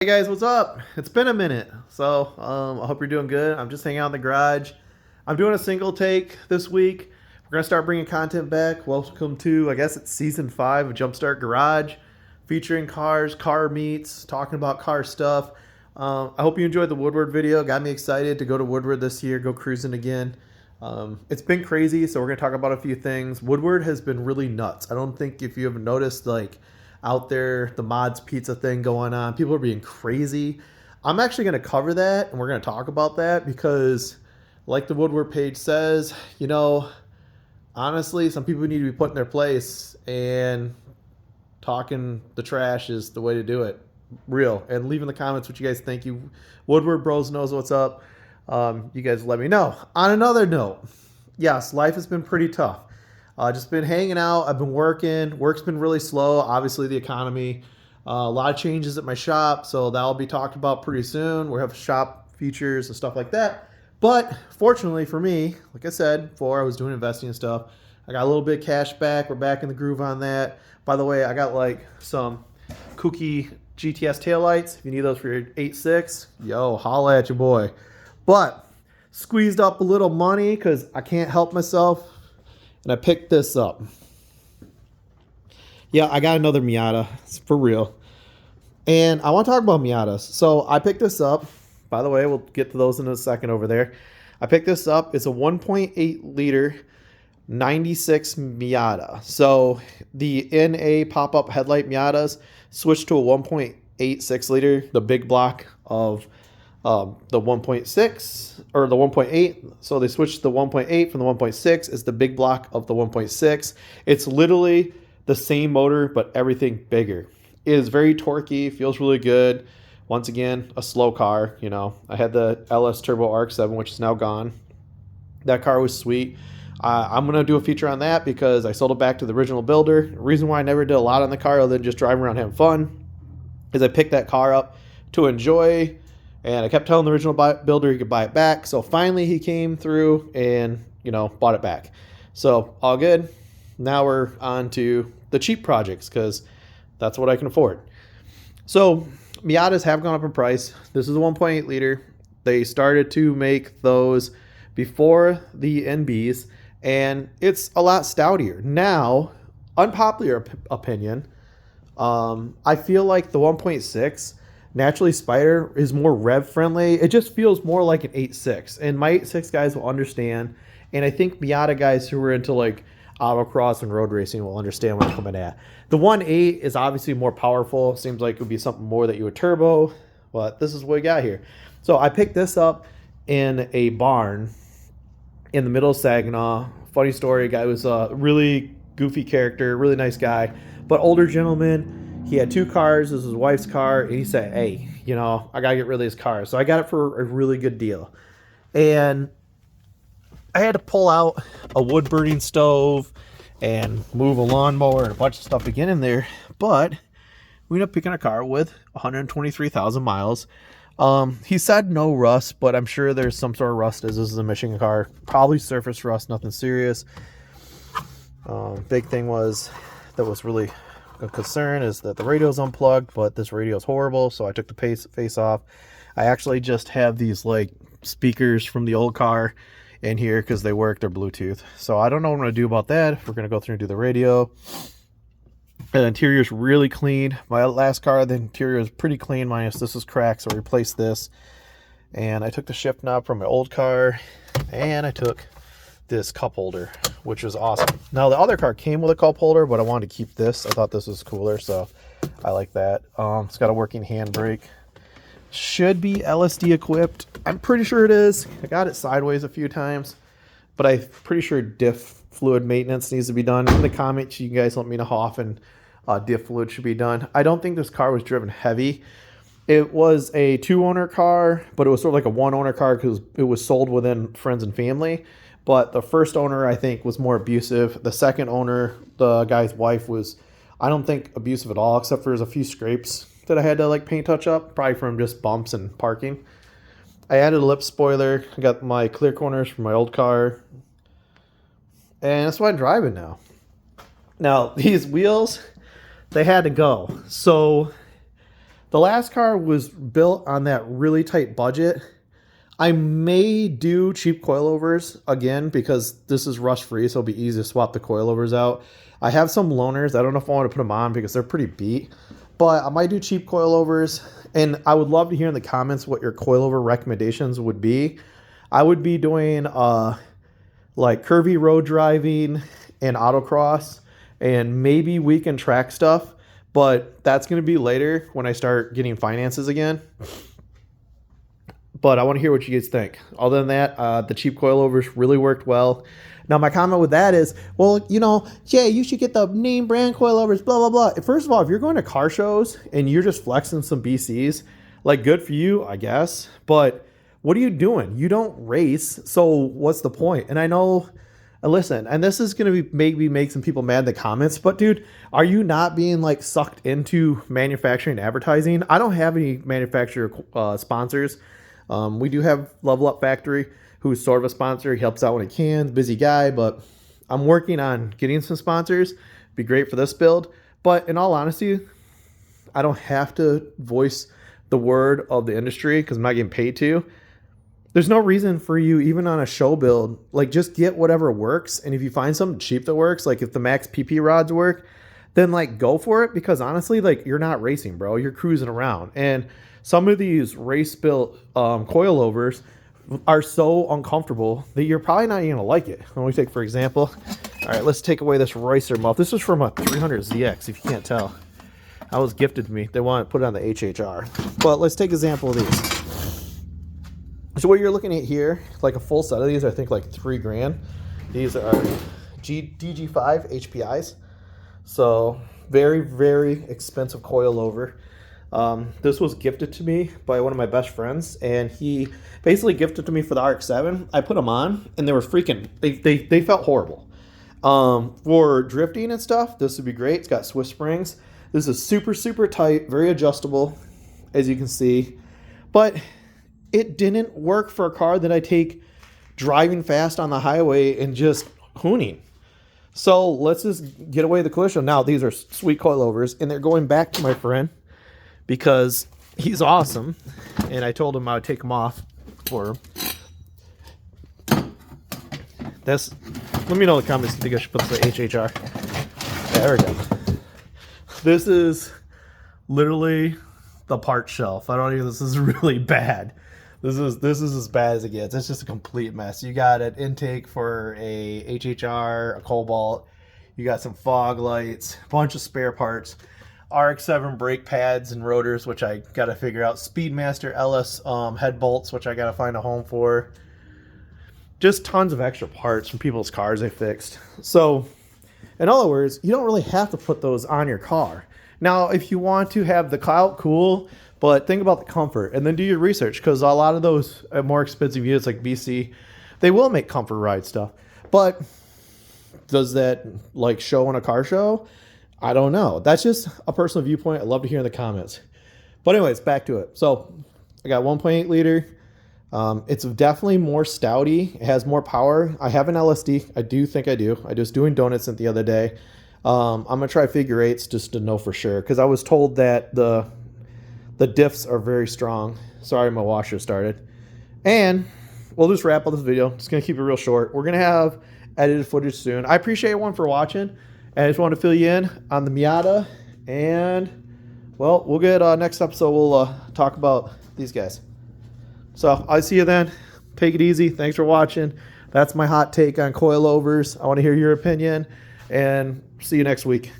Hey guys, what's up? It's been a minute. I hope you're doing good. I'm just hanging out in the garage. I'm doing a single take this week. We're going to start bringing content back. Welcome to, I guess it's season 5 of Jumpstart Garage, featuring cars, car meets, talking about car stuff. I hope you enjoyed the Woodward video. Got me excited to go to Woodward this year, go cruising again. It's been crazy, so we're going to talk about a few things. Woodward has been really nuts. I don't think if you have noticed, out there, the Mods Pizza thing going on. People are being crazy. I'm actually going to cover that, and we're going to talk about that because, like the Woodward page says, honestly, some people need to be put in their place, and talking the trash is the way to do it. Real. And leave in the comments what you guys think. You Woodward Bros knows what's up. You guys let me know. On another note, yes, life has been pretty tough. Just been hanging out. I've been working. Work's been really slow. Obviously, the economy. A lot of changes at my shop, so that'll be talked about pretty soon. We have shop features and stuff like that. But fortunately for me, like I said before, I was doing investing and stuff. I got a little bit of cash back. We're back in the groove on that. By the way, I got some kooky GTS taillights. If you need those for your 8.6, yo, holla at your boy. But squeezed up a little money because I can't help myself. And I picked this up. Yeah, I got another Miata. It's for real. And I want to talk about Miatas. So I picked this up. By the way, we'll get to those in a second over there. I picked this up. It's a 1.8 liter 96 Miata. So the NA pop-up headlight Miatas switched to a 1.86 liter, the big block of the 1.6 or the 1.8. So they switched the 1.8 from the 1.6 is the big block of the 1.6. It's literally the same motor, but everything bigger. It is very torquey, feels really good. Once again, a slow car. I had the LS Turbo RX-7, which is now gone. That car was sweet. I'm going to do a feature on that because I sold it back to the original builder. The reason why I never did a lot on the car other than just driving around having fun is I picked that car up to enjoy. And I kept telling the original builder he could buy it back. So finally he came through and, bought it back. So all good. Now we're on to the cheap projects because that's what I can afford. So Miatas have gone up in price. This is a 1.8 liter. They started to make those before the NBs. And it's a lot stoutier. Now, unpopular opinion, I feel like the 1.6 naturally Spider is more rev friendly. It just feels more like an 8.6, and my 8.6 guys will understand, and I think Miata guys who are into autocross and road racing will understand what I'm coming at. The 1.8 is obviously more powerful. Seems like it would be something more that you would turbo, but this is what we got here. So I picked this up in a barn in the middle of Saginaw. Funny story, guy was a really goofy character, really nice guy, but older gentleman. He had 2 cars. This was his wife's car. And he said, hey, I got to get rid of this car. So I got it for a really good deal. And I had to pull out a wood burning stove and move a lawnmower and a bunch of stuff to get in there. But we ended up picking a car with 123,000 miles. He said no rust, but I'm sure there's some sort of rust as this is a Michigan car. Probably surface rust, nothing serious. Big thing that was really a concern is that the radio's unplugged, but this radio is horrible, so I took the face off. I actually just have these speakers from the old car in here because they work, they're Bluetooth. So I don't know what I'm going to do about that. We're going to go through and do the radio. The interior is really clean. My last car, the interior is pretty clean, minus this is cracked, so I replaced this. And I took the shift knob from my old car, and I took this cup holder, which was awesome. Now the other car came with a cup holder, but I wanted to keep this. I thought this was cooler, so I like that. It's got a working handbrake. Should be LSD equipped. I'm pretty sure it is. I got it sideways a few times, but I'm pretty sure diff fluid maintenance needs to be done. In the comments, you guys let me know how often diff fluid should be done. I don't think this car was driven heavy. It was a 2-owner car, but it was sort of like a 1-owner car because it was sold within friends and family. But the first owner, I think, was more abusive. The second owner, the guy's wife, was, I don't think, abusive at all, except for there's a few scrapes that I had to paint touch up, probably from just bumps and parking. I added a lip spoiler. I got my clear corners from my old car. And that's why I'm driving now. Now, these wheels, they had to go. So The last car was built on that really tight budget. I may do cheap coilovers again because this is rust free, so it'll be easy to swap the coilovers out. I have some loaners. I don't know if I want to put them on because they're pretty beat, but I might do cheap coilovers. And I would love to hear in the comments what your coilover recommendations would be. I would be doing like curvy road driving and autocross and maybe weekend track stuff, but that's going to be later when I start getting finances again. But I want to hear what you guys think. Other than that, the cheap coilovers really worked well. Now, my comment with that is, well, you know, Jay, you should get the name brand coilovers, blah, blah, blah. First of all, if you're going to car shows and you're just flexing some BCs, like, good for you, I guess. But what are you doing? You don't race, so what's the point? And I know, listen, and this is going to be maybe make some people mad in the comments, but dude, are you not being like sucked into manufacturing advertising? I don't have any manufacturer sponsors. We do have Level Up Factory, who's sort of a sponsor. He helps out when he can. Busy guy, but I'm working on getting some sponsors. Be great for this build. But in all honesty, I don't have to voice the word of the industry because I'm not getting paid to. There's no reason for you, even on a show build, like just get whatever works. And if you find something cheap that works, like if the Max PP rods work, then like go for it, because honestly, like you're not racing, bro. You're cruising around. And some of these race built coilovers are so uncomfortable that you're probably not even gonna like it. Let me take, for example, all right, let's take away this Racer muff. This is from a 300ZX, if you can't tell. That was gifted to me. They want to put it on the HHR. But let's take an example of these. So what you're looking at here, like a full set of these, I think like $3,000. These are DG5 HPIs. So very, very expensive coilover. This was gifted to me by one of my best friends, and he basically gifted to me for the RX-7. I put them on, and they were freaking, they felt horrible. For drifting and stuff, this would be great. It's got Swiss springs. This is super, super tight, very adjustable, as you can see. But it didn't work for a car that I take driving fast on the highway and just hooning. So let's just get away the collision. Now, these are sweet coilovers, and they're going back to my friend because he's awesome. And I told him I would take them off for him. This, let me know in the comments if you think I should put the HHR. There we go. This is literally the part shelf. I don't even, this is really bad. This is as bad as it gets. It's just a complete mess. You got an intake for a HHR, a Cobalt. You got some fog lights, a bunch of spare parts, RX-7 brake pads and rotors, which I got to figure out. Speedmaster LS head bolts, which I got to find a home for. Just tons of extra parts from people's cars they fixed. So, in other words, you don't really have to put those on your car. Now, if you want to have the clout, cool. But think about the comfort and then do your research, because a lot of those more expensive units like BC, they will make comfort ride stuff. But does that like show on a car show? I don't know. That's just a personal viewpoint. I'd love to hear in the comments. But anyways, back to it. So I got 1.8 liter. It's definitely more stouty. It has more power. I have an LSD. I do think I do. I was doing donuts the other day. I'm going to try figure eights just to know for sure, because I was told that the diffs are very strong. Sorry, my washer started. And we'll just wrap up this video. Just going to keep it real short. We're going to have edited footage soon. I appreciate everyone for watching. And I just want to fill you in on the Miata. And, well, we'll get next episode. We'll talk about these guys. So I'll see you then. Take it easy. Thanks for watching. That's my hot take on coilovers. I want to hear your opinion. And see you next week.